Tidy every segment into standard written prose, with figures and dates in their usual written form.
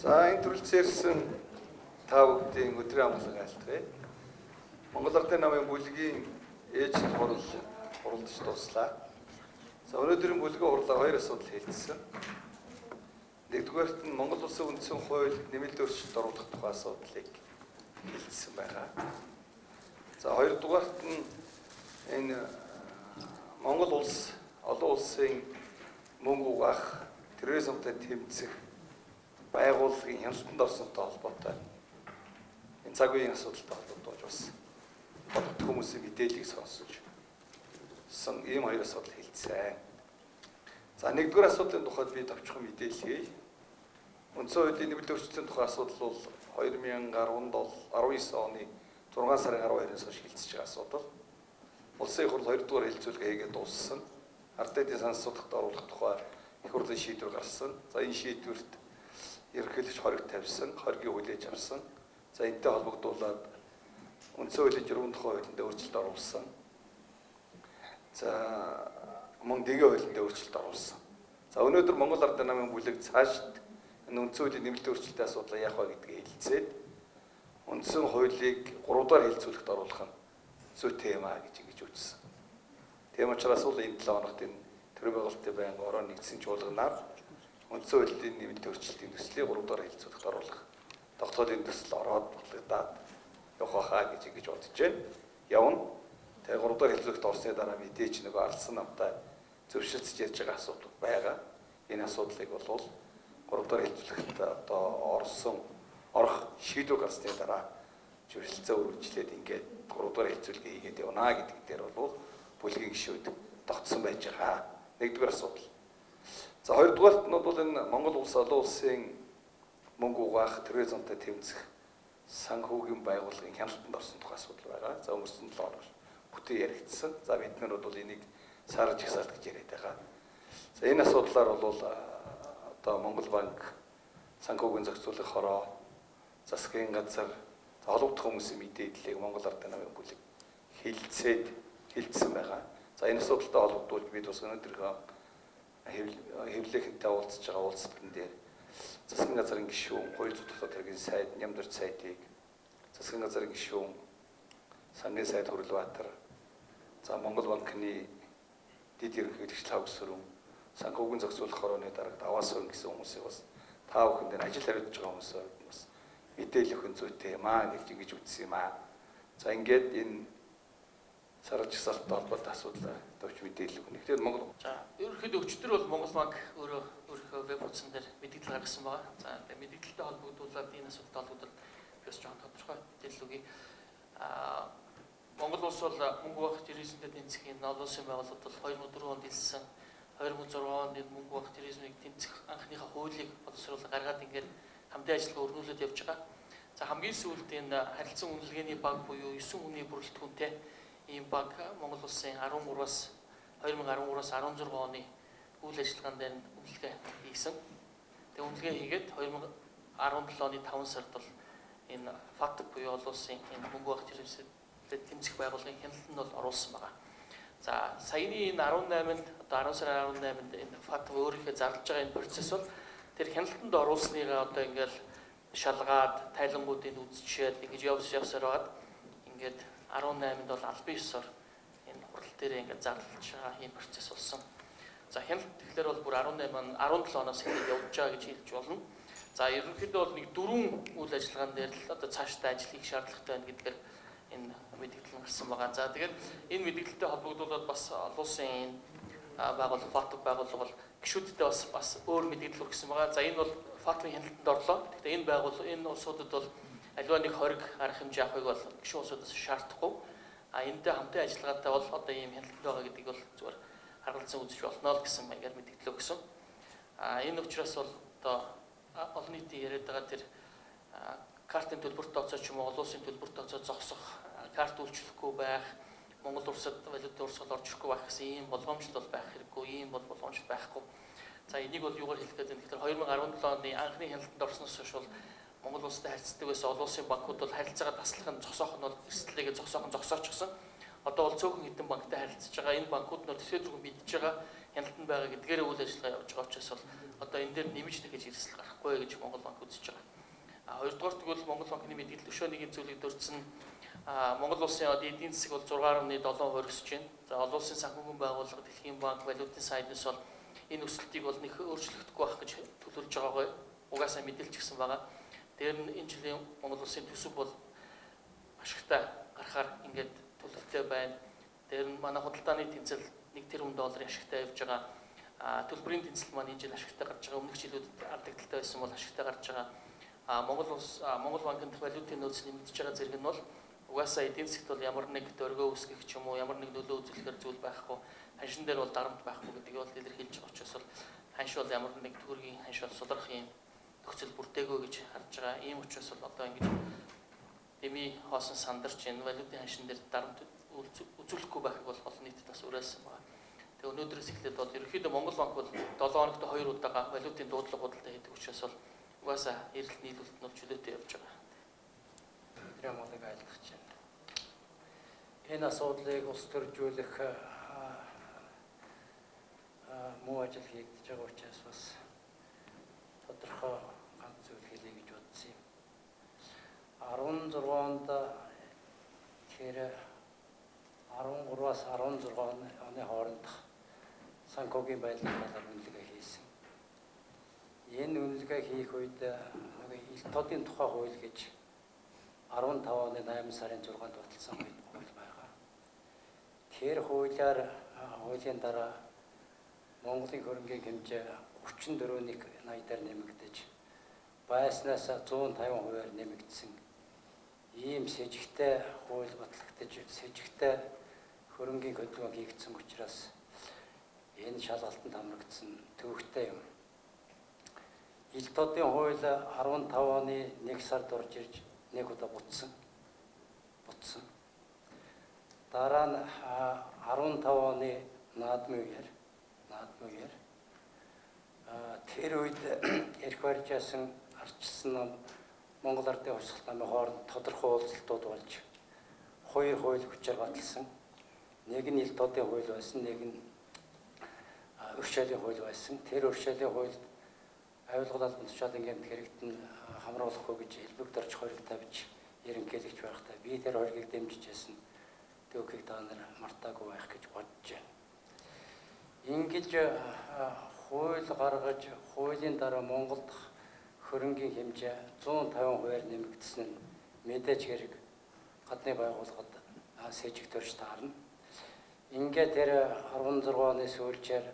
За энэ төрөлцөөрсөн та бүхдийн өдрийн амгалан айлтгая. Монгол Ардын намын бүлгийн ээжид хуралдаж дуслаа. За өнөөдрийн бүлгийн хурлаар хоёр асуудал хэлэлцсэн. Нэгдүгээрт нь Монгол Улсын үндсэн хууль нэмэлт өөрчлөлт оруулах тухай асуудлыг хэлэлцсэн байгаа. За хоёрдугаарт нь энэ Монгол улс олон улсын мөнгө угаах, терроризмтай тэмцэх байгууллагын хяналтанд орсонтой холбоотой энэ цаг үеийн асуудалтай холбогдож бас бодит хүмүүсийн мэдээллийг сонссон ийм хоёр асуудал хэлцээ. За нэгдүгээр асуудлын тухайд би товчхон мэдээлье. Үндсэн хуулийн нэмэлт өөрчлөлтийн тухай асуудал бол 2019 оны 6 сарын 12-ноос хойш хэлцэж байгаа асуудал. Улсын их хурл 2 дугаар хэлэлцүүлгээ хийгээд дууссан. Ардын эдийн санал судалт оруулах тухай их хурлын шийдвэр гарсан. За энэ шийдвэрт ерөнхийлөгч хориг тавьсан, хоригийг хүлээж авсан. За энэтэй холбогдуулаад үндсэн хуулийн журмын тухай хуулинд өөрчлөлт оруулсан. За мөн дэгийн хуулинд өөрчлөлт оруулсан. За өнөөдөр Монгол Ардын намын бүлэг цаашд энэ үндсэн хуулийн нэмэлт өөрчлөлтийн асуудлаа яах вэ гэдгийг хэлэлцээд үндсэн хуулийг 3 дахь хэлэлцүүлэгт оруулах нь зүйтэй юм а гэж ингэж үзсэн. Тийм учраас бол энэ 7 хоногт энэ төрийн байгуулалтын байнгын орон нэгдсэн чуулганаар үндсэн хуулийн нэмэлт өөрчлөлтийн төслийг 3 дахь хэлэлцүүлэгт оруулах тогтоолын төсөл ороод бодлогдаад явах хаа гэж ингэж бодож байна. Явна. Тэгээ 3 дахь хэлэлцүүлэгт орсны дараа мэдээж нөгөө алсан намтай зөвшөлтсөж ярьж байгаа асуудал байгаа. Энэ асуудлыг бол 3 дахь хэлэлцүүлэгт одоо орох шийдвэр гарсны дараа зөвшөлтсөө үргэлжлээд ингээд 3 дахь хэлэлцүүлгээ хийгээд явна гэдэг дээр бол бүлгийн гишүүд тогтсон байж байгаа. Нэгдүгээр асуудал. За хоёрдугаарт нь бол энэ Монгол улс олон улсын мөнгө угаах, терроризмтай тэмцэх санхүүгийн байгууллагын хяналтанд орсон тухай асуудал байгаа. За өнгөрсөн 7 хоног бүтэн яригдсан. За бид нар бол энийг сарж ихсаалт гэж яриад байгаа. За энэ асуудлаар бол одоо Монгол банк санхүүгийн зохицуулах хороо, засгийн газар, холбогдох хүмүүсийн мэдээллийг Монгол Ардын намын бүлэг хэлэлцсэн байгаа. За энэ асуудалтай холбогдуулж бид бас өнөөдрийнхөө хэвлэлийнхэнтэй уулзж байгаа уулзалтын дээр засгийн газрын гишүүн, хууль зүйн дотоод хэргийн сайд, Нямдорч сайдыг, засгийн газрын гишүүн, сангийн сайд Хүрлбаатар, за Монгол банкны дэд ерөнхийлөгч Лавсүрэн, санхүүгийн зохицуулах хорооны дарга Аваасүрэн гэсэн хүмүүсийг бас та бүхэн дээр ажил хариуцж байгаа хүмүүсээ бас мэдээлэл өгөх зүйтэй юм аа гэж ингэж үзсэн юм аа. За ингээд энэ сарж ихсаалттай холбоотой асуудал төвч мэдээлэл өгнө. Тэгэхээр Монгол ерөнхийдөө өчтөр бол Монгол банк өөрийнхөө веб хуудсан дээр мэдээлэл гаргасан байгаа. За тэгээ мэдээлэлтэй холбогдуулаад энэ асуудалтай холбогдол би бас жоон тодорхой мэдээлэл өгье. Монгол улс бол мөнгө угаах терроризмтэй тэмцэх энэ олон улсын байгууллагад бол 2004 онд хэлсэн 2006 онд энэ мөнгө угаах терроризмыг тэмцэх анхныхаа хуулийг боловсруулах гаргаад ингээд хамтын ажиллагаа өргөнүүлээд явж байгаа. За хамгийн сүүлд энэ харилцан үнэлгээний баг буюу 9 хүний бүрэлдэхүүнтэй ийм баг Монгол улсын 2013-аас 16 оны үйл ажиллагаанд дээр үнэлгээ хийсэн. Тэгээ үнэлгээ хийгээд 2017 оны 5 сард бол энэ ФАТК буюу олон улсын энэ мөнгө угаах терроризмтэй тэмцэх байгууллагын хяналтанд бол оруулсан байгаа. За саяны энэ 18-нд одоо 10 сарын 18-нд энэ ФАТК өөрийнхөө зарлаж байгаа энэ процесс бол тэр хяналтанд оруулсныгаа одоо ингээл шалгаад тайлангуудыг үзчихээд ингэж явсаар байгаад ингээд 18-нд бол албан ёсоор энэ хурал дээр ингээд зарлаж байгаа ийм процесс болсон. За хяналт тэгэхээр бол бүр 17 оноос эхлээд явж байгаа гэж хэлж болно. За ерөнхийдөө бол нэг 4 үйл ажиллагаан дээр л одоо цаашдаа ажил хийх шаардлагатай байна гэдгээр энэ мэдээлэл гарсан байгаа. За тэгээд энэ мэдээлэлтэй холбогдуулаад бас олон улсын энэ байгууллага ФАТК байгууллага бол гишүүдтэй бас өөр мэдээлэл өгсөн байгаа. За энэ бол ФАТК-ийн хяналтанд орлоо. Гэхдээ энэ байгууллага энэ улсуудад бол аливаа нэг хориг арга хэмжээ авахыг бол гишүүн улсуудаас шаардахгүй. Энэтэй хамтын ажиллагаатай бол одоо ийм хяналтанд байгаа гэдгийг бол зүгээр харгалзан үзэж болно л гэсэн маягаар мэдээлэл өгсөн. Энэ учраас бол одоо олон нийтийн яриад байгаа тэр картын төлбөрт тооцоо ч юм уу олон улсын төлбөрт тооцоо зогсох, карт үйлчлэхгүй байх, Монгол улсад валютын урсгал орж ирэхгүй байх гэсэн ийм болгоомжтой бол байх хэрэггүй, ийм бол болгоомжтой байхгүй. За энийг бол юугаар хэлэх гээд байна гэхээр 2017 оны анхны хяналтанд орсноос хойш бол Монгол улстай харьцдаг байсан олон улсын банкуд бол харилцаагаа таслахын зогсоох нь бол эрсдлээгээ зогсоочсон. Одоо бол цөөхөн хэдэн банктай харилцаж байгаа. Энэ банкуд нөр төсөө зүгэн мэдж байгаа. хяналтанд байгаа гэдгээрээ үйл ажиллагаа явуулж байгаа учраас бол одоо энэ дээр нэмж дахиж эрсдэл гарахгүй гэж Монгол банк үзэж байгаа. Хоёрдугаар тэгвэл Монгол банкны мэдээлэл өшөөний зүйлийг дурдсан Монгол улсын эдийн засаг бол 6.7% өсөж байна. За олон улсын санхүүгийн байгууллага, Дэлхийн банк, валютын сайднаас бол энэ өсөлтийг бол нэг өөрчлөгдөхгүй байх гэж төлөвлөж байгаагаа угаасаа мэдээлж гисэн байгаа. Дээр нь энэ жилийн Монгол улсын төсөв бол ашигтай гарахаар ингээд төлөвтэй байна. Дээр нь манай худалдааны тэнцэл 1 тэрбум долларын ашигтай явж байгаа. Төлбөрийн тэнцэл маань энэ жил ашигтай гарч байгаа. Өмнөх жилүүдэд ардагдaltaй байсан бол ашигтай гарч байгаа. Монгол банкнд валютын нөөц нэмэгдэж байгаа зэрэг нь бол угаасаа эдийн засгт бол ямар нэг дөргөө үүсгэх ч юм уу, ямар нэг нөлөө үзүүлэхээр зүйл байхгүй. Ханшин дээр бол дарамт байхгүй гэдгийг бол илэрхийлж байгаа учраас бол ханш бол ямар нэг төгрөгийн ханш бол сулрах юм нөхцөл бүрдээгөө гэж харж байгаа. Ийм учраас бол одоо ингэж эми хоосон сандарч энэ валютын ханшин дээр дарамт үзүүлэхгүй байхыг бол олон нийтэд бас уриалсан байна. Тэгээ өнөөдрөөс эхлээд бол ерөнхийдөө Монгол банк бол 7 хоногт 2 удаа валютын дуудлага худалдаа хийдэг учраас бол угаасаа эрэлт нийлүүлэлт нь чөлөөтэй явж байгаа. Тэр ямааг ойлгож байна. Энэ асуудлыг улс төржүүлэх муу ажил хийгдэж байгаа учраас бас тодорхой ганц зүйл хэлье гэж бодсон юм. 16 онд тэр 13-аас 16 оны хоорондох санхүүгийн байдлын талаар үнэлгээ хийсэн. Энэ үнэлгээ хийх үед нэг тодын тухай хууль гэж 15 оны 8 сарын 6-нд баталсан хууль байгаа. Тэр хуулийн дараа Монголын хөрөнгийн хэмжээ 34.80-аар нэмэгдэж байснаас 150%-аар нэмэгдсэн. Ийм сэжигтэй хууль батлагдаж сэжигтэй хөрөнгийн хөдөлгөөн хийгдсэн учраас энэ шалгалтанд хамрагдсан төвөгтэй юм. Ил тодын хууль 15 оны 1 сард орж ирж нэг удаа бутсан. Дараа нь 15 оны наадмын үеэр тэр үед эрх барьжаасан арчилсан ном Монгол Ардын хувьсгал намын хооронд тодорхой уулзалтууд болж хоёр хууль хүчээр баталсан. Нэг нь ил тодын хууль байсан, нэг нь өршөөлийн хууль байсан. Тэр өршөөлийн хуульд аюулгал албан тушаалын гэмт хэрэгтэн хамруулахгүй гэж элбэг дорж хориг тавьж ерөнхийлөгч байхдаа би тэр хоргийг дэмжиж байсан. Түүхийг та нар мартаагүй байх гэж бодож байна. Ингэж хууль гаргаж хуулийн дараа Монголд хөрөнгийн хэмжээ 150%-аар нэмэгдсэн нь мэдээж хэрэг гадны байгууллагад сэжиг төрж таарна. Ингээд тэр 16 оны сүүлчээр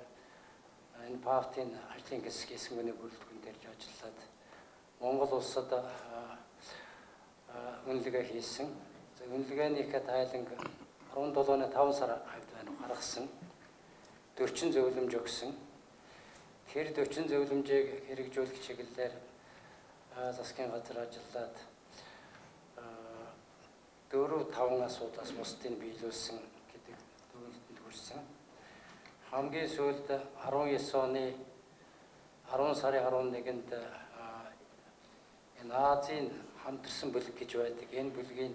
энэ ПАВТ-ийн ажлын хэсгийн бүрэлдэхүүн дээр ажиллаад Монгол улсад үнэлгээ хийсэн. Үнэлгээнийхээ тайланг 17-ны 5 сар хавьд байна гаргасан. 40 зөвлөмж өгсөн. Тэр 40 зөвлөмжийг хэрэгжүүлэх чиглэлээр засгийн газар ажиллаад 4-5 асуудлаас бусдыг биелүүлсэн гэдэг дүгнэлтэнд хүрсэн. Хамгийн сүүлд 19 оны 10 сарын 11-нд энэ Азийн хамтарсан бүлэг гэж байдаг. Энэ бүлгийн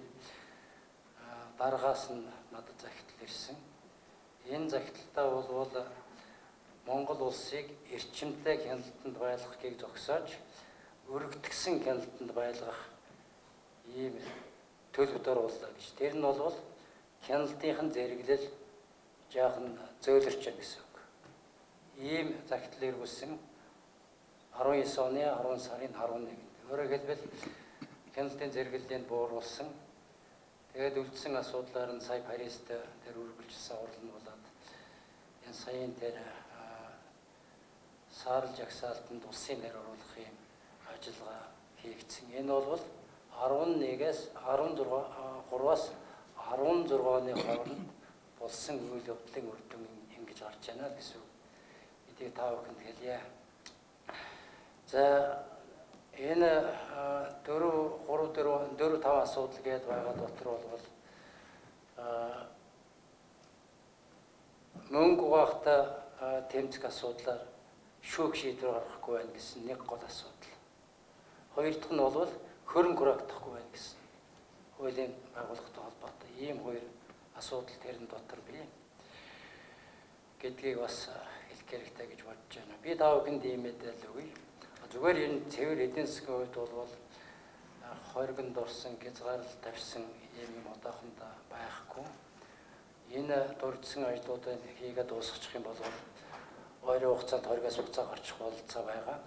дараагаас нь надад захидал ирсэн. Энэ захидалтаа бол Монгол улсыг эрчимтэй хяналтанд байлгахыг зогсоож өргөдгсөн хяналтанд байлгах ийм төлөвт оруулаа гэж. Тэр нь бол хяналтын зэрэглэл жаахан зөөлөрч байна гэсэн үг. Ийм захидал ирүүлсэн 19 оны 10 сарын 11-нд. Өөрөөр хэлбэл хяналтын зэрэглэлийг бууруулсан. Тэгээд үлдсэн асуудлаар нь сая Парист тэр үргэлжилсэн орлон болоод энэ саяын тэр саарл жагсаалтанд улсын нэр оруулах юм ажиллагаа хийгдсэн. Энэ бол 11-ээс 3-аас 16 оны хооронд болсон үйл явдлын үр дүн ингэж гарч байна гэсэн үг. Эдийг та бүхэнд хэлье. За энэ 4-5 асуудал гээд байгаа дотор бол мөнгө угаахтай тэмцэх асуудлаар шүүх шийдвэр гаргахгүй байна гэсэн нэг гол асуудал. Хоёр дахь нь бол хөрөнгө хураагдахгүй байна гэсэн хуулийн байгууллагатай холбоотой ийм хоёр асуудал тэрэн дотор бий гэдгийг бас хэрэгтэй гэж бодож байна. Би та бүхэнд ийм мэдээлэл өгье. Зүгээр энэ цэвэр эдийн засгийн хувьд бол хоригд орсон, гязгаарл тавьсан юм одоохондоо байхгүй. Энэ дурдсан ажлуудыг хийгээд дуусгачих юм бол ойрын хугацаанд хоригоос буцаа гарчих бололцоо байгаа.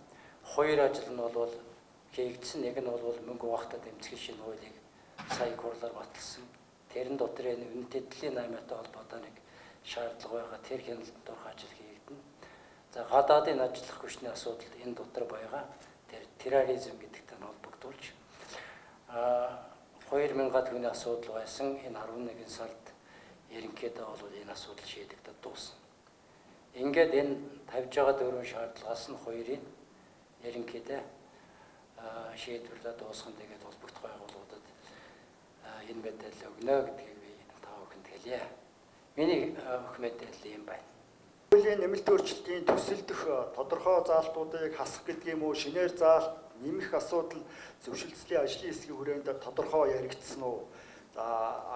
Хоёр ажил нь бол хийгдсэн, нэг нь бол мөнгө хуваахтад эмзгийн шинэ хуулийг сая хурлаар баталсан. Тэрэн дотор энэ үнэт эдлийн аймагтай холбоотой нэг шаардлага байгаа. Тэр хяналт дорх ажил хийгдэнэ. За гадаадын ажиллах хүчний асуудал энэ дотор байгаа. Тэр терроризм гэдэгтэй холбогдуулж 2000 төгрөгийн асуудал байсан. Энэ 11 сард ерөнхийдөө бол энэ асуудал шийдэгдэж дуусна. Ингээд энэ тавьж байгаа дөрвөн шаардлагаас нь хоёрыг ерөнхийдөө шийдвэрлээд дуусгах тэгээд холбогдох байгууллагуудад энэ мэдээлэл өгнө гэдгийг би та бүхэнд хэлье. Миний өгөх мэдээлэл юм байна. Хуулийн нэмэлт өөрчлөлтийн төсөлдөх тодорхой заалтуудыг хасах гэдэг юм уу, шинээр заалт нэмэх асуудал зөвшөлтслийн ажлын хэсгийн хүрээнд тодорхой яригдсан уу? За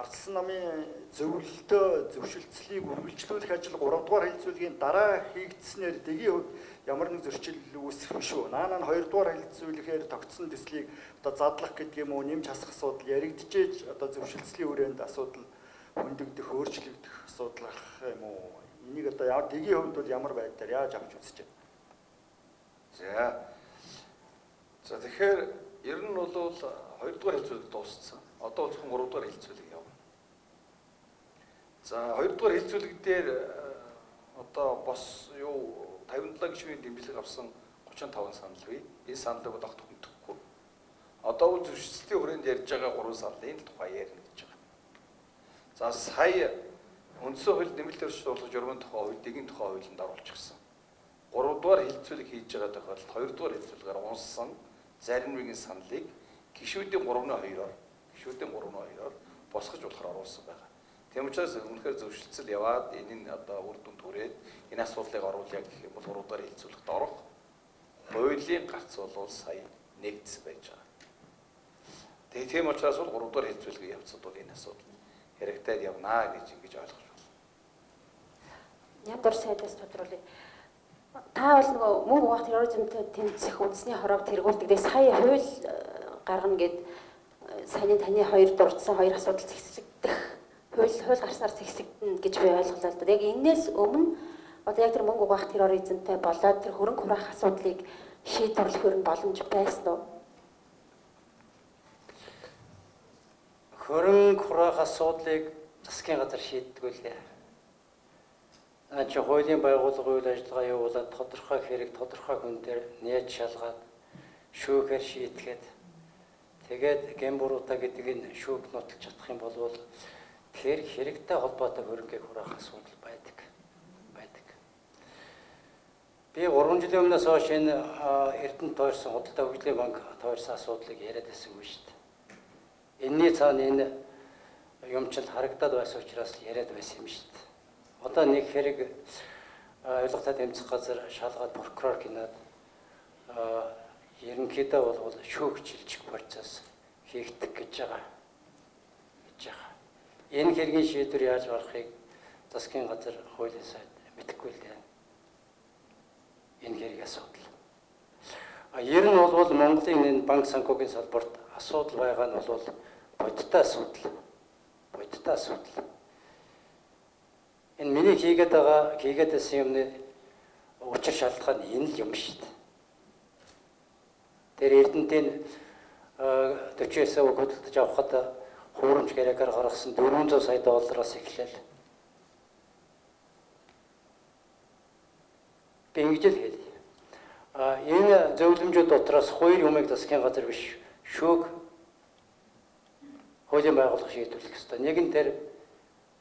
ардсан намын зөвлөлтөө зөвшөлтслийг үргэлжлүүлэх ажил 3 дугаар хэлэлцүүлгийн дараа хийгдснээр дэгийн хувьд ямар нэг зөрчил үүсэх биш үү? Наана нь 2 дугаар хэлэлцүүлэхээр тогтсон төслийг одоо задлах гэдэг юм уу, нэмж хасах асуудал яригдчихэж одоо зөвшөлтслийн хүрээнд асуудал хөндөгдөх, өөрчлөгдөх асуудал гарах юм уу? Энийг одоо дэгийн хувьд бол ямар байдлаар яаж авч үзэж байна? За тэгэхээр ер нь бол 2 дугаар хэлэлцүүлэг дууссан. Одоо зөвхөн 3 дугаар хэлэлцүүлэг явна. За 2 дугаар хэлэлцүүлэг дээр одоо бос 57 гишүүний дэмжлэг авсан 35 санал бий. Энэ саналыг огт хүндэхгүй. Одоо үл зөвшөлтслийн хүрээнд ярьж байгаа 3 саналын тухай ярина гэж байгаа. За сая үндсэн хууль нэмэлт өөрчлөлт оруулах журмын тухай хууль, дэгийн тухай хуулинд оруулчихсан. 3 дугаар хэлэлцүүлэг хийж байгаа тохиолдолд 2 дугаар хэлэлцүүлгээр унсан зарим нэгэн саналыг гишүүдийн 3/2-оор босгож болохоор оруулсан байгаа. Тийм учраас үнэхээр зөвшөлтсөл яваад энэ одоо үр дүнд хүрээд энэ асуудлыг оруулъя гэх юм бол 3 дугаар хэлэлцүүлэгт орох хуулийн гарц бол сая нэгдсэн байж байгаа. Тэгээ тийм учраас бол 3 дугаар хэлэлцүүлгийг явцад бол энэ асуудал хэрэгтээд явнаа гэж ингэж ойлгож байна. Яндар сайдаас тодруулъя. Та бол нөгөө мөнгө хуваах терроризмтэй тэмцэх үндэсний хорог тэргүүлдэг. Сая хууль гаргана гэд саяны таны хоёр дурдсан хоёр асуудал зэгслэгдэх хууль гарснаар зэгслэгдэнэ гэж би ойлголоо л да. Яг энээс өмнө одоо яг тэр мөнгө хуваах терроризмтэй болоод тэр хөрөнгө хураах асуудлыг шийдвэрлэх боломж байсан уу? Хөрөнгө хураах асуудлыг засгийн газар шийддэг үлээ. Чи хуулийн байгууллага үйл ажиллагаа явуулаад тодорхой хэрэг тодорхой хүн дээр нээж шалгаад шүүхээр шийтгэхэд тэгээд гэмбуруута гэдэг энэ шүүг нотолж чадах юм бол тэр хэрэгтэй холбоотой хөрөнгийг хураах асуудал байдаг. Би 3 жилийн өмнөөс хойш энэ Эрдэнэт тойрсон худалдаа хөгжлийн банк тойрсон асуудлыг яриад байсангүй шүү дээ. Энэний цаана энэ юмчил харагдаад байсан учраас яриад байсан юм шүү дээ. Одоо нэг хэрэг ойлгохтой тэмцэх газар шалгаад прокурор гинаад ерөнхийдөө бол шүүх шилжих процесс хийгдэх гэж байгаа. Энэ хэргийн шийдвэр яаж гарахыг засгийн газар хуулийн сайд мэдэхгүй л дээ. Энэ хэргийн асуудал. Ер нь бол Монголын энэ банк санхүүгийн салбарт асуудал байгаа нь бол бодиттой асуудал. Энэ миний хийгээд байсан юмны учир шалтгаан энэ л юм шүү дээ. Тэр Эрдэнэтийн 49 сая хөдөлтөж авахад хуурамч гэрээгээр гаргасан 400 сая доллараас эхлэв. Би ингэж л хэлье. Энэ зөвлөмжүүд дотроос хоёр юмыг засгийн газар биш шүүг хуулийн байгууллага шийдвэрлэх ёстой. Нэг нь тэр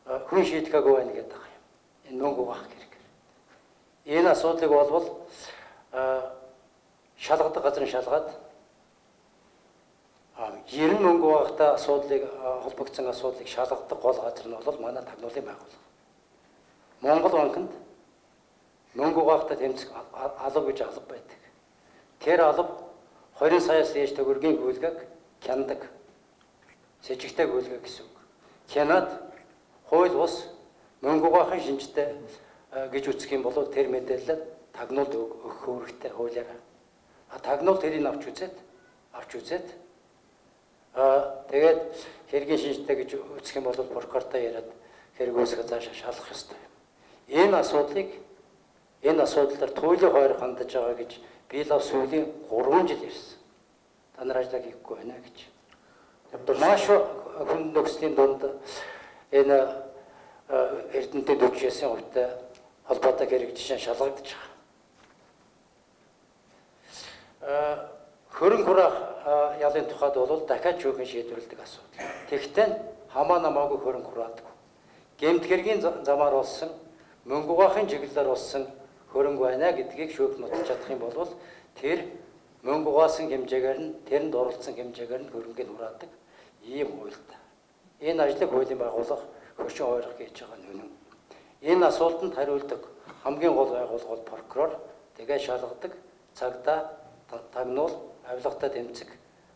хүн шийдэхаагүй байна гэдэг юм. Энэ мөнгө хуваах хэрэг. Энэ асуудлыг болвол шалгадаг газар нь шалгаад ер нь мөнгө хуваахтай асуудлыг холбогдсон асуудлыг шалгадаг гол газар нь бол манай тагнуулын байгууллага. Монгол банкнд мөнгө хуваахтай тэмцэх алба гэж алба байдаг. Тэр алба 20 саяас дээш төгрөгийн гүйлгээг хяндаг. Сэжигтэй гүйлгээ гэсэн үг. Хянаад хууль бус мөнгө хуваахын шинжтэй гэж үзэх юм бол тэр мэдээлэл тагнуулд өгөх хэрэгтэй хуулиараа. Тагнуул тэрийг авч үзээд тэгээд хэргийн шинжтэй гэж үзэх юм бол прокуратураа яриад хэрэг үүсгэж цаашаа шалгах ёстой. Энэ асуудал дээр туйлын хойр хандаж байгаа гэж би л сүүлийн 3 жил ярьсан. Та нар ажлаа хийхгүй байна гэж. Маш хүн нөхцөлийн дунд энэ эрдэнэтэй төвчээсийн хувьтай холбоотой хэрэг жишээ шалгагдаж байгаа. Хөрөнгө хураах ялын тухайд бол дахиад жуухан шийдвэрлэдэг асуудал. Тэгвэл хамаа намаагүй хөрөнгө хураадаг. Гэмт хэргийн замаар болсон, мөнгөгаахын чиглэлээр болсон хөрөнгө байна гэдгийг шүүх нотолж чадах юм бол тэр мөнгө угаасан хэмжээгээр нь тэрэнд оролцсон хэмжээгээр нь хөрөнгөний хураадаг ийм хуультай. Энэ ажлыг хуулийн байгууллага хөшин ойрох гэж байгаа нь үнэн. Энэ асуултанд хариулдаг хамгийн гол байгууллага бол прокурор, тэгээ шалгадаг, цагдаа, тагнуул, авилгатай тэмцэх,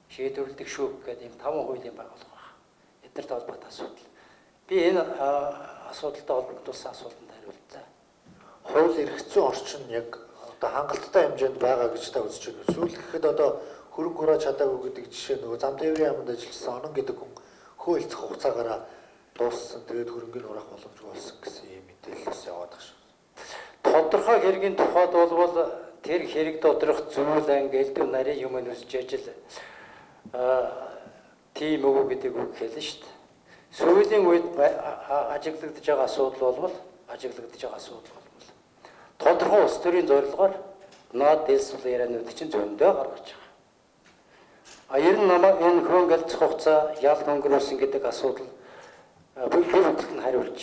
шийдвэрлэдэг шүүх гэдэг ийм 5 хуулийн байгууллага байна. Эднэртэй холбоотой асуудал. Би энэ асуудалтай холбогдуулсан асуултанд хариуллаа. Хууль эрх зүйн орчин яг одоо хангалттай хэмжээнд байгаа гэж та үзэж байна. Сүүл гэхэд одоо хөрөнгө хурааж чадаагүй гэдэг жишээ нөгөө зам тээврийн яамд ажилласан онон гэдэг хүн хууль хугацаагаараа дууссан. Тэгээд хөрөнгөний хураах боломжгүй болсон гэсэн юм мэдээлэл яваад байгаа шүү. Тодорхой хэргийн тухайд бол тэр хэрэг доторх зүйл ангилд нарийн юм өсөж ажил тийм үг гэдэг үг хэлнэ шүү дээ. Сүүлийн үед ажиглагдж байгаа асуудал бол тодорхой улс төрийн зорилгоор наад дэслэл ярианууд чинь зөндөө гаргаж байгаа. Ер нь намайг энэ хөнгөлц хугацаа ял өнгөрөөсөн гэдэг асуудал би бүгд нь хариулж.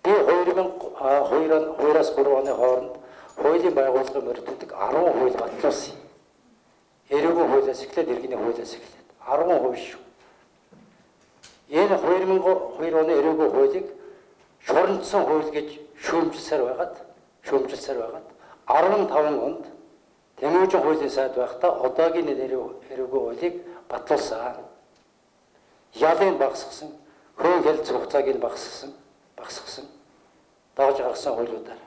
Би 2002-аас 3 оны хооронд хуулийн байгууллагын мөрдөдөг 10 хууль батлуулсан. Эрүүгийн хуулиас эхлээд иргэний хуулиас эхлээд 10 хууль шүү. Энэ 2002 оны эрүүгийн хуулийг шорондсон хууль гэж шүүмжилсээр байгаад 15 онд Тэмүжин хуулийн сайд байхдаа одоогийн эрүүгийн хуулийг батлуулсан. Ялын багасгасан, хөрөнгө хэлц хугацааг нь багасгасан. Дааж гаргасан хуулиудаар.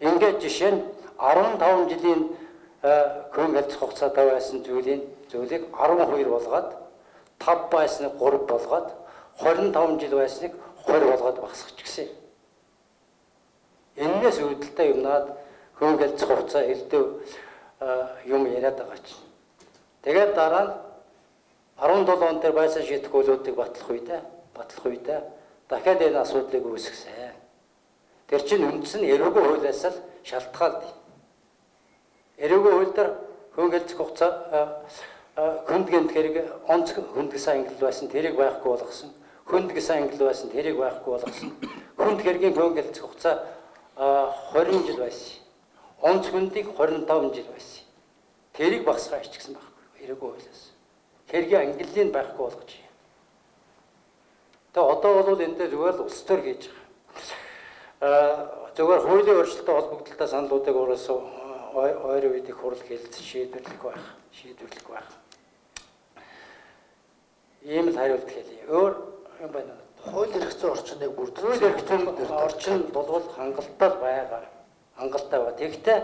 Ингээд жишээ нь 15 жилийн хөрөнгө хэлц хугацаатай байсан зүйлийг 12 болгоод 5 байсныг 3 болгоод 25 жил байсныг 20 болгоод багасгах гэсэн. Энээс үүдэлтэй юмнаад хөрөнгө хэлц хугацаа элдв юм яриад байгаа чинь. Тэгээд дараа нь 17 он дээр байсан шийдэх хуулиудыг батлах үедээ дахиад энэ асуудлыг үүсгэсэн. Тэр чинь үндс нь эрүүгийн хуулиас л шалтгаалд. Эрүүгийн хууль дээр хөрөнгө хэлц хугацаа хүнд хэрэг онц хүндгсэн ангил байсан тэрийг байхгүй болгосон. Хүндгсэн ангил байсан тэрийг байхгүй болгосон. Хүнд хэргийн хөрөнгө хэлц хугацаа 20 жил байсан. Онц хүндийг 25 жил байсан. Тэрийг багасгаж ичсэн байхгүй эрүүгийн хуулиас. Хэргийн ангиллыг байхгүй болгож юм. Тэгээ одоо бол эндээ зүгээр л улс төр хийж байгаа. Зүгээр хуулийн өөрчлөлтөд холбогдлолтой саналуудыг уурсан ойрын үед их хурал хэлэлцэж шийдвэрлэх байх. Ийм л хариулт хэлье. Өөр юм байна. Хууль эрх зүйн орчныг Хууль эрх зүйн орчин бол хангалттай байгаа. Тэгэхдээ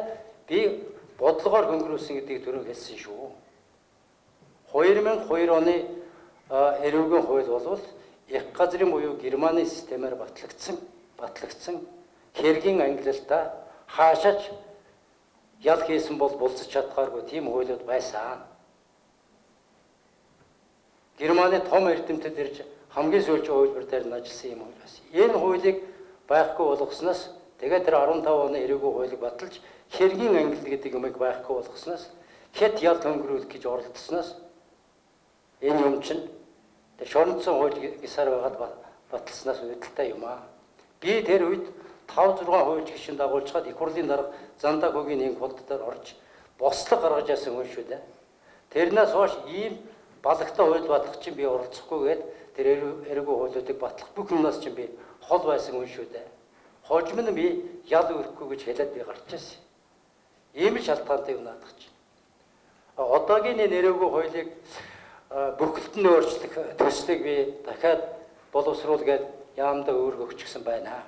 би бодлогоор хөнгөрүүлсэн гэдгийг түрүү хэлсэн шүү. 2002 оны эрүүгийн хууль бол их газрын буюу Германы системээр батлагдсан хэргийн ангиллалтаа хаашаач ял хийсэн бол булцаж чадхааргүй тийм хуулиуд байсан. Германы том эрдэмтэд ирж хамгийн сүүлчийн хуулбар дээр нь ажилласан юм хууль байсан. Энэ хуулийг байхгүй болгосноос тэгээд тэр 15 оны эрүүгийн хуулийг баталж хэргийн ангилал гэдэг юмыг байхгүй болгосноос хэд ял хөнгөрүүлэх гэж оролдсноос энэ юм чинь тэр шорондсон хууль гисаар байгаад баталснаас үүдэлтэй юм аа. Би тэр үед 5-6 хууль гишүүн дагуулж хаад их хурлын дарга зандаа хөгийн нэг болд дээр орж бослог гаргаж яасан хүн шүү дээ. Тэрнээс хойш ийм балагтай хууль батлах чинь би оролцохгүйгээд тэр эрүүгийн хуулиудыг батлах бүх юмнаас чинь би хол байсан хүн шүү дээ. Хожим нь би ял өрөхгүй гэж хэлээд би гарч ирсэн. Ийм шалтгаантай юм наадах чинь. Одоогийн энэ эрүүгийн хуулийг бүхэлд нь өөрчлөх төслийг би дахиад боловсруулгээд яамдаа өөргө өгч гсэн байна.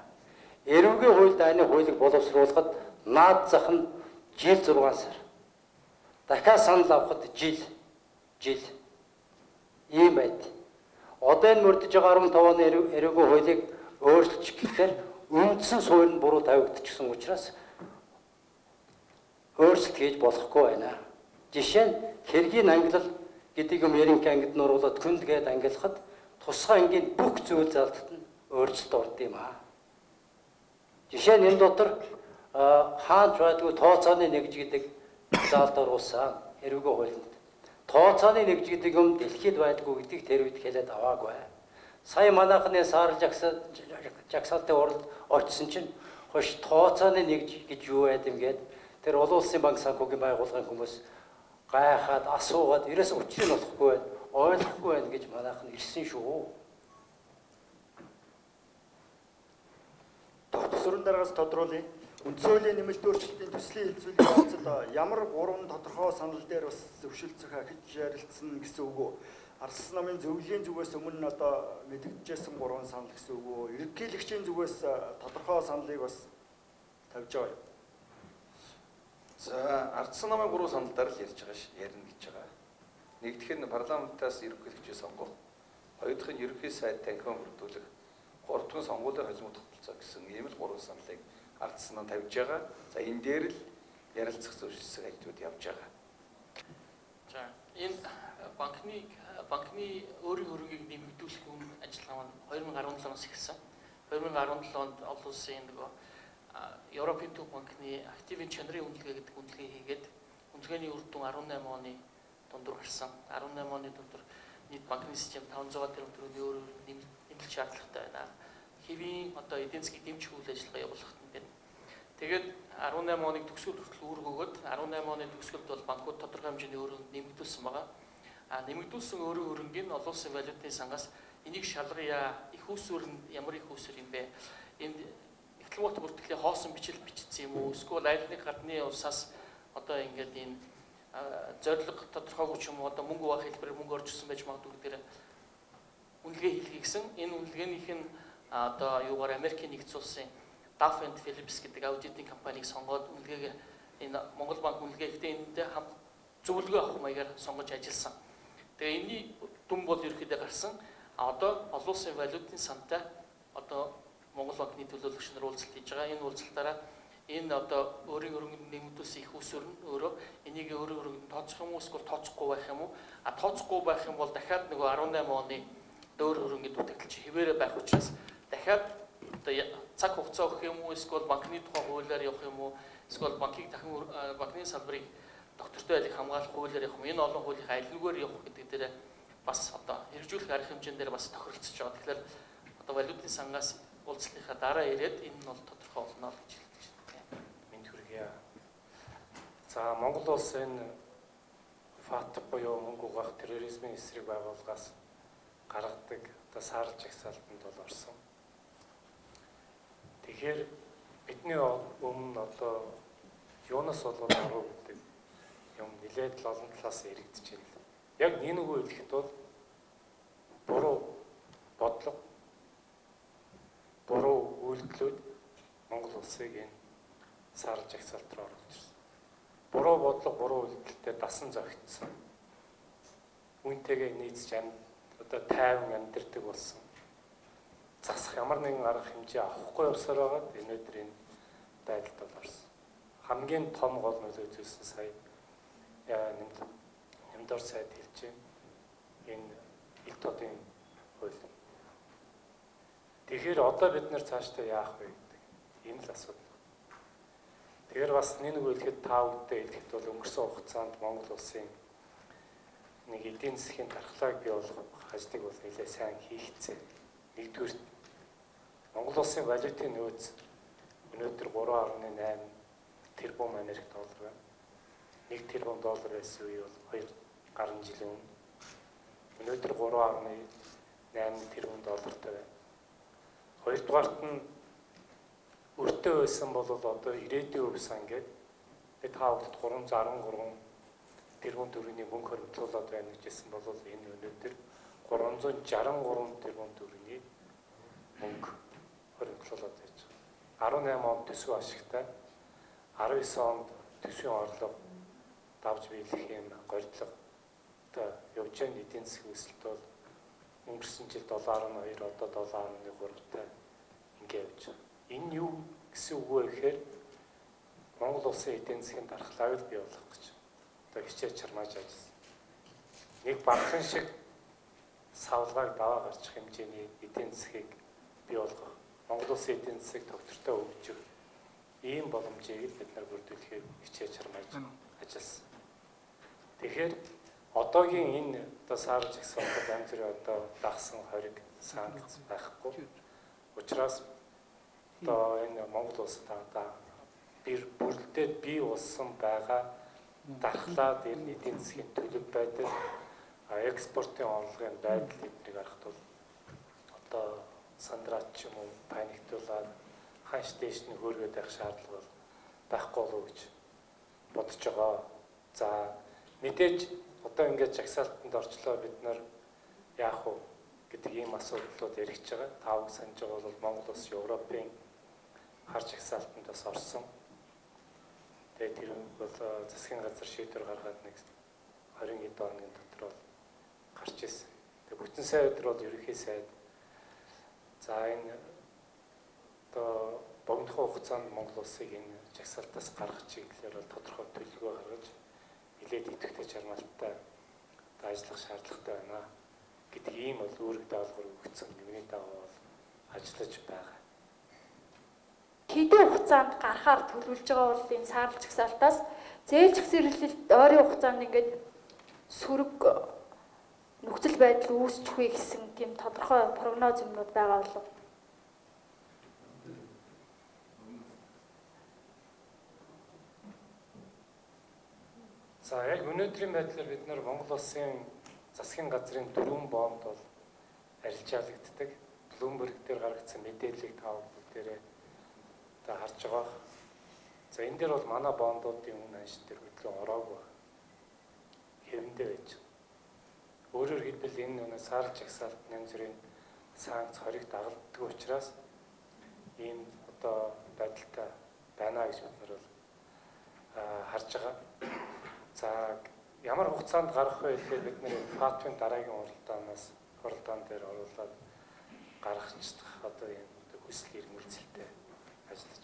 эрүүгийн хууль дайны хуулийг боловсруулахад наад зах нь жил 6 сар. Дахиад санал авахд жил. Ийм байд. Одоо энэ мөрдөж байгаа 15 оны эрүүгийн хуулийг өөрчилчих гэхээр үндсэн суурь нь буруу тавигдчихсан учраас өөрчлөлт хийж болохгүй байна. Жишээ нь хэргийн ангилал гэдэг юм яринки ангид нуруулаад хүнд гээд ангилахад тусгай ангийн бүх зүйл залтад нь өөрчлөлт орд юм аа. Жишээ нь энэ дотор хаанч байдгүй тооцооны нэгж гэдэг заалд оруулсан эрүүгийн хуулинд. Тооцооны нэгж гэдэг юм дэлхийд байдгүй гэдгийг тэр үед хэлээд аваагүй. Сая манайхны саарл жагсаалтын уралд очсон чинь хош тооцооны нэгж гэж юу байд юм гээд тэр олон улсын банк санхүүгийн байгууллагын хүмүүс гайхаад асуугаад ерөөс учрыг олохгүй байна, ойлгохгүй байна гэж манайхан ирсэн шүү. Төвсрөн дараагаас тодруулъя. Үндсэн хуулийн нэмэлт өөрчлөлтийн төслийн хэлцүүлгийн явцад ямар 3 тодорхой санал дээр бас зөвшөлдсөх хийж ярилцсан гэсэн үг үү? Ардс намын зөвлөлийн зүгээс өмнө одоо мэдэгдэжсэн 3 санал гэсэн үг үү? Ерөнхийлөгчийн зүгээс тодорхой саналыг бас тавьж байгаа юм. За ардс намын 3 санал дээр л ярина гэж байгаа. Нэгдүгээр нь парламентаас ерөнхийлөгчийг сонгох, хоёр дахь нь ерөнхий сайд танхим бүрдүүлэх, гурав дахь нь сонгуулийн хожим тогтолцоо гэсэн ийм л 3 саналыг ардс нам тавьж байгаа. За энэ дээр л ярилцах зөвшөлтсөг ажлууд явж байгаа. За энэ банкны өөрийн хөрөнгийг нэмэгдүүлэх ажиллагаа нь 2017 оноос эхэлсэн. 2017 онд олон улсын нөгөө Европын төв банкны активын чанарын үнэлгээ гэдэг үнэлгээ хийгээд үнэлгээний үр дүн 18 оны дундуур гарсан. 18 оны дундуур нийт банкны систем 500 тэрбум төгрөгийн өөр нэмэлт шаардлагатай байна. Хэвийн одоо эдийн засгийн дэмжих үйл ажиллагаа явуулахад нь байна. Тэгээд 18 оныг төгсгөл хүртэл үүрэг өгөөд 18 оны төгсгөлд бол банкуд тодорхой хэмжээний өрөнд нэмэгдүүлсэн байгаа. Нэмэгдүүлсэн өөрийн хөрөнгийг нь олон улсын валютын сангаас энийг шалгая. Их усүр нь ямар их усүр юм бэ? Энд дипломат бүртгэлийн хоосон бичсэн юм уу? Эсвэл аль нэг гадны улсаас одоо ингээд энэ зорилго тодорхойгүй ч юм уу одоо мөнгө авах хэлбэрээр мөнгө орж ирсэн байж магадгүй гэдгээр үнэлгээ хийлгэх гэсэн. Энэ үнэлгээнийх нь одоо юугаар Америкийн нэгдсэн улсын Duff & Phillips гэдэг аудитын компанийг сонгоод үнэлгээг энэ Монгол банк үнэлгээхдээ энэндээ хамт зөвлөгөө авах маягаар сонгож ажилласан. Тэгээ энэний дүн бол ерөөхдөө гарсан. Одоо олон улсын валютын сантай одоо Монгол банкны төлөөлөгч нар уулзалт хийж байгаа. Энэ уулзалтаараа энэ одоо өөрийн хөрөнгөнд нэмэгдүүлсэн их усүр нь өөрөө энийг өөрийн хөрөнгөнд тооцох юм уу эсвэл тооцохгүй байх юм уу? Тооцохгүй байх юм бол дахиад нөгөө 18 оны дөөр хөрөнгөнд дутагдaltaж хэвээрээ байх учраас дахиад одоо цаг хугацаа өгөх юм уу эсвэл банкны тухай хуулиар явах юм уу эсвэл банкны салбарыг доктортой айлыг хамгаалах хуулиар явах юм. Энэ олон хуулийн аль нэгээр явах гэдэг дээр бас одоо хэрэгжүүлэх арга хэмжээнд дээр бас тохиролцож байгаа. Тэгэхээр одоо валютын сангаас уулзлынхаа дараа ирээд энэ нь бол тодорхой болно гэж хэлж байна. Мэнд хүргье. За Монгол улс энэ ФАТ буюу мөнгө угаах терроризмын эсрэг байгууллагаас гаргадаг одоо саарл жагсаалтанд бол орсон. Тэгэхээр бидний өмнө одоо юунаас болоод арга гэдэг юм нэлээд л олон талаас иргэдэж байна. Яг нэг үгээр хэлэхэд бол буруу бодлого, буруу үйлдэлүүд Монгол улсыг энэ саарл жагсаалт руу оруулж ирсэн. Буруу бодлого, буруу үйлдэлтэй дасан зохицсон. Үүнтэйгээ нийцж одоо тайван амьдардаг болсон. Засах ямар нэгэн арга хэмжээ авахгүй явсаар байгаад өнөөдөр энэ байдалд бол орсон. Хамгийн том гол нөлөө үзүүлсэн сая нэмдор сайд хэлж байна. Энэ их тодын хууль. Тэгэхээр одоо бид нэр цаашдаа яах вэ гэдэг ийм л асуудал. Тэгэхээр бас нэг хэлэхэд та бүдтэй хэлэхэд бол өнгөрсөн хугацаанд Монгол улсын нэг эдийн засгийн дархлааг бий болгох ажлыг бол нэлээд сайн хийгдсэн. Нэгдүгээр Монгол улсын валютын нөөц өнөөдөр 3.8 тэрбум Америк доллар байна. 1 тэрбум доллар байсан үе бол 2 гаруй жилийн өмнө. Өнөөдөр 3.8 тэрбум доллартай байна. Хоёрдугаарт нь өртөө байсан бол одоо ирээдүйн өв сан гэдэг бид хаагдд 313 тэрбум төгрөгийн мөнгө хөрвүүлээд байна гэжсэн бол энэ өнөөдөр 363 тэрбум төгрөгийн мөнгө хөрвүүлээд байж байгаа. 18 онд төсөв ашигтай, 19 онд төсвийн орлого давж биелэх юм горилго одоо явж байгаа эдийн засгийн өсөлт бол өнгөрсөн жил 7.2 одоо 7.3-тай ингэ явж байгаа. Энэ юу гэсэн үг вэ гэхээр Монгол улсын эдийн засгийн дархлааг бий болгох гэж одоо хичээж чармааж ажилласан. Нэг багхан шиг савлгааг даваа гарчих хэмжээний эдийн засгийг бий болгох, Монгол улсын эдийн засгийг тогтвортой хөгжих ийм боломжийг бид нар бүрдүүлэхээр хичээж чармааж ажилласан. Тэгэхээр одоогийн энэ одоо саарж ихсэн янз бүрийн одоо дагсан хориг санкц байхгүй. Учираас одоо энэ Монгол улсад одоо бүрэлдээд бий болсон байгаа дархлаа дээр эдийн засгийн төлөв байдал, экспортын орлогын байдал эднийг харахад бол одоо сандраад ч юм уу паниктуулаад ханш дээш нь хөөргөд байх шаардлага байхгүй болов гэж бодож байгаа. За мэдээж одоо ингээд жагсаалтанд орчлоо бид нар яах вэ гэдэг ийм асуудлууд яригдж байгаа. Тааваг санаж байгаа бол Монгол улс Европын хар жагсаалтанд бас орсон. Тэгээд тэр бол засгийн газар шийдвэр гаргаад нэг 20 хэд хоногийн дотор бол гарч ирсэн. Тэгээд бүтэн сая өдөр бол ерөнхий сайд за энэ одоо богинохоо хугацаанд Монгол улсыг энэ жагсаалтаас гаргах чиглэлээр бол тодорхой төлөвлөгөө гаргаж нэлээд идэвхтэй чармаалттай ажиллах шаардлагатай байна гэдэг ийм бол үүрэг даалгавар өгсөн юмны дагуу бол ажиллаж байгаа. Хэдийн хугацаанд гарахаар төлөвлөж байгаа бол энэ саарл жагсаалтаас зээл зэгсэрлэлт ойрын хугацаанд ингээд сөрөг нөхцөл байдал үүсчих вэ гэсэн тийм тодорхой прогноз юмнууд байгаа болов. За яг өнөөдрийн байдлаар бид нар Монгол улсын засгийн газрын 4 бонд бол арилжаалагддаг. Bloomberg дээр гаргасан мэдээллийг та бүгдээрээ одоо харж байгаа. За энэ дээр бол манай бондуудын үнэ анш дээр хөдлөн ороогүй хэвэндээ байж. Өөрөөр хэлбэл энэ үнэ саарл жагсаалт янз бүрийн санкц хориг дагалддаг учраас ийм одоо байдалтай байна гэж бид нар бол харж байгаа. За ямар хугацаанд гарах вэ гэхээр бид нэр ФАТ-ын дараагийн уралдаан дээр оруулаад гаргачих одоо энэ хүсэл эрмэлзэлтэй ажиллаж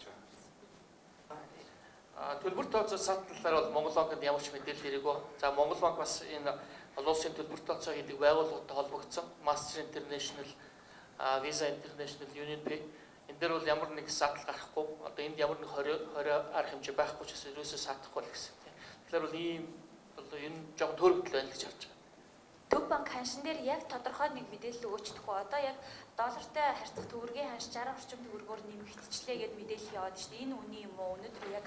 байгаа. Төлбөр тооцоо сат талаар бол Монгол банкнд ямар ч мэдээлэл ирээгүй. За Монгол банк бас энэ олон улсын төлбөр тооцоо хийдэг байгууллагуудтай холбогдсон. Master International, Visa International, UnionPay энэ дээр бол ямар нэг сатал гарахгүй. Одоо энд ямар нэг 20 арга хэмжээ байхгүй ч гэсэн ерөөсөө сатахгүй л гэсэн. Тэгэхээр бол ийм бол энэ жоохон төрөвдөл байна гэж харж байгаа. Төв банк ханшин дээр яг тодорхой нэг мэдээлэл өгөөчдөг. Одоо яг доллартай харьцах төгрөгийн ханш 60 орчим төгрөгөөр нэмэгдчихлээ гэд мэдээлэл яваад шүү дээ. Энэ үний юм уу? Өнөөдөр яг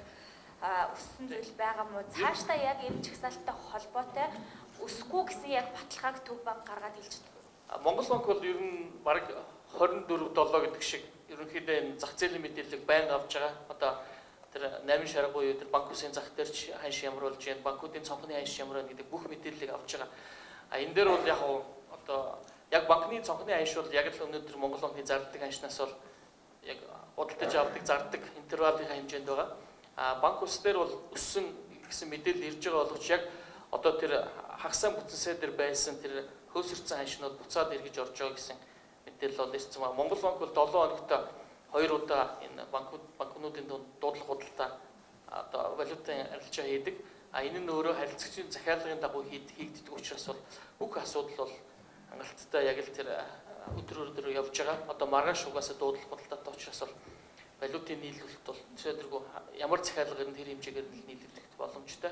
өссөн зүйл байгаа мó? Цаашдаа яг энэ чагсаалттай холбоотой өсөхгүй гэсэн яг баталгааг Төв банк гаргаад хэлж байгаа. Монгол банк бол ер нь бараг 24/7 гэдэг шиг ерөнхийдөө энэ зах зээлийн мэдээллийг байнга авч байгаа. Одоо тэр 8 шарга буюу тэр банкусын зах дээр ханш ямар болж байна, банкуудын цонхны ханш ямар байна гэдэг бүх мэдээллийг авч байгаа. Энэ дээр бол яг одоо яг банкны цонхны ханш бол яг л өнөөдөр Монгол банкны зардаг ханшнаас бол яг худалдаж авдаг, зардаг интервалын хэмжээнд байгаа. Банк ус дээр бол өссөн гэсэн мэдээлэл ирж байгаа боловч яг одоо тэр хагасаа бүтэнсээ дээр байсан тэр хөөсөрцөн ханшнууд буцаад эргэж орж байгаа гэсэн мэдээлэл бол ирсэн ба. Монгол банк бол 7 хоногт 2 удаа энэ банкнуудын дуудлага худалдаа одоо валютын арилжаа хийдэг. Энэ нь өөрөө харилцагчийн захиалгын дагуу хийгддэг учраас бол бүх асуудал бол хангалттай яг л тэр өдрөөр явж байгаа. Одоо маргааш угаасаа дуудлага худалдаатай учраас бол валютын нийлүүлэлт бол өчигдөргөө ямар захиалгаар нь тэр хэмжээгээр нийлүүлэх боломжтой.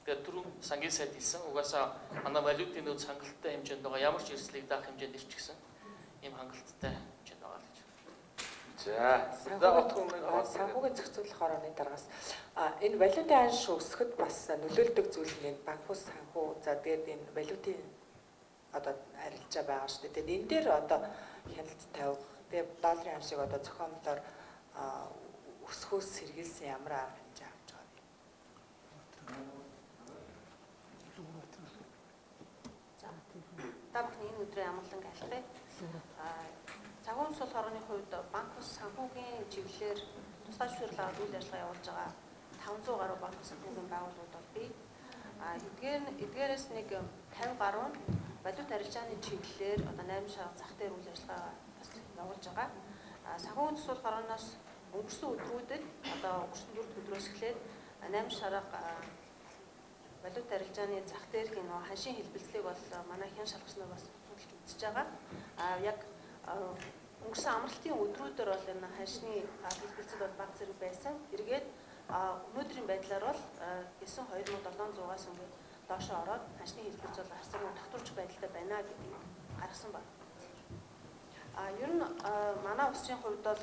Тэгээд түрүүн сангийн сайд хэлсэн угаасаа манай валютын нөөц хангалттай хэмжээнд байгаа ямар ч эрсдлийг даах хэмжээнд ирчихсэн. Ийм хангалттай хэмжээнд байгаа л гэж. За санхүүгийн зохицуулах орооны дараагаас энэ валютын ханш өсөхөд бас нөлөөлдөг зүйл нь банкус санхүү за тэгээд энэ валютын одоо арилжаа байгаа шүү дээ. Тэгээд энэ дээр одоо хяналт тавих тэгээд долларын ханшийг одоо зохиомжлоор өсөхөөс сэргийлсэн ямар арга хэмжээ авч байгаа вэ? Та бүхний энэ өдрийн амгалан альтай. Цагуун сул хорооны хувьд банк ус санхүүгийн чиглэлээр тусгай зөвшөөрлөд үйл ажиллагаа явуулж байгаа 500 гаруй банк санхүүгийн байгууллагууд бол бий. Эдгээрээс нэг 50 гаруй нь валют арилжааны чиглэлээр одоо 8 шарга зах дээр үйл ажиллагаа бас явуулж байгаа. Санхүүгийн төсвөл гараанаас өнгөрсөн өдрүүдэд одоо өнгөрсөн 4 өдрөөс эхлээд 8 шарга валют арилжааны зах дээрхийн нөгөө ханшийн хэлбэлцлийг бол манай хян шалгач нар бас судалж үзэж байгаа. Яг өнгөрсөн амралтын өдрүүдээр бол энэ ханшны хэлбэлцэл бол бага зэрэг байсан. Эргээд өнөөдрийн байдлаар бол 92700-аас ингээд доошоо ороод ханшны хэлбэлцэл бол асар тогтворч байдалтай байна гэдгийг гаргасан байна. Ер нь манай улсын хувьд бол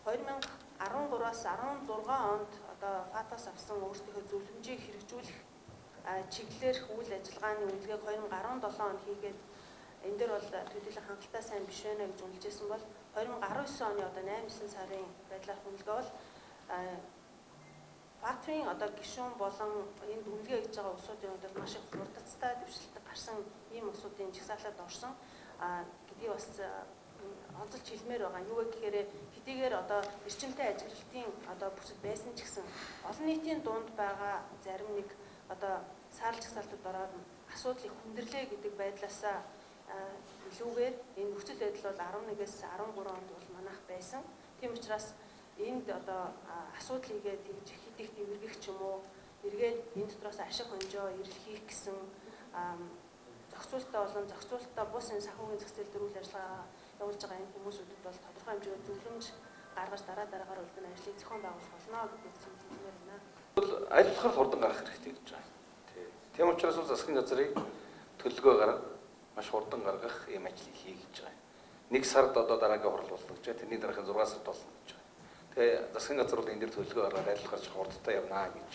2013-аас 16 онд одоо ФАТАс авсан өөрсдийнхөө зөвлөмжийг хэрэгжүүлэх чиглэлээр үйл ажиллагааны үнэлгээг 2017 онд хийгээд энэ дээр бол төдийлөн хангалттай сайн биш байна гэж үнэлжсэн бол 2019 оны одоо 8-9 сарын байдлаар үнэлгээ бол ФАТ-ийн одоо гишүүн болон энд үнэлгээ хийж байгаа улсуудын хувьд маш их хурдцтай дэвшилтэд гарсан ийм улсуудын жагсаалаад орсон гэдгийг бас онцолж хэлмээр байгаа. Юу гэхээр хэдийгээр одоо эрчимтэй ажиглалтын одоо бүсэд байсан ч гэсэн олон нийтийн дунд байгаа зарим нэг одоо саарл жагсаалтад ороод асуудлыг хүндэрлээ гэдэг байдлаасаа илүүгээр энэ нөхцөл байдал бол 11-ээс 13 онд бол манайх байсан. Тийм учраас энд одоо асуудлыг тэгж хэд их дэвэргэх ч юм уу эргээд энэ дотроос ашиг хонжоо ирэл хийх гэсэн зохицуулалтаа болон зохицуулалтаа бус энэ санхүүгийн зах зээл дээр үйл ажиллагаа явуулж байгаа энэ хүмүүсүүдэд бол тодорхой хэмжээгээр зөвлөмж гаргаж дараагаар үлдэн ажлыг зохион байгуулах болно гэдэг зүйлээр байна. Аль болохоор хурдан гарах хэрэгтэй гэж байна. Тийм учраас засгийн газрыг төлөвлөгөө гаргах маш хурдан гаргах ийм ажлыг хий гэж байгаа. Нэг сард одоо дараагийн хурал болно гэж байна. Тэрний дараагийн 6 сард болно гэж байна. Тэгээ засгийн газар бол энэ дээр төлөвлөгөө гаргаад аль болохоор хурдтай явнаа гэж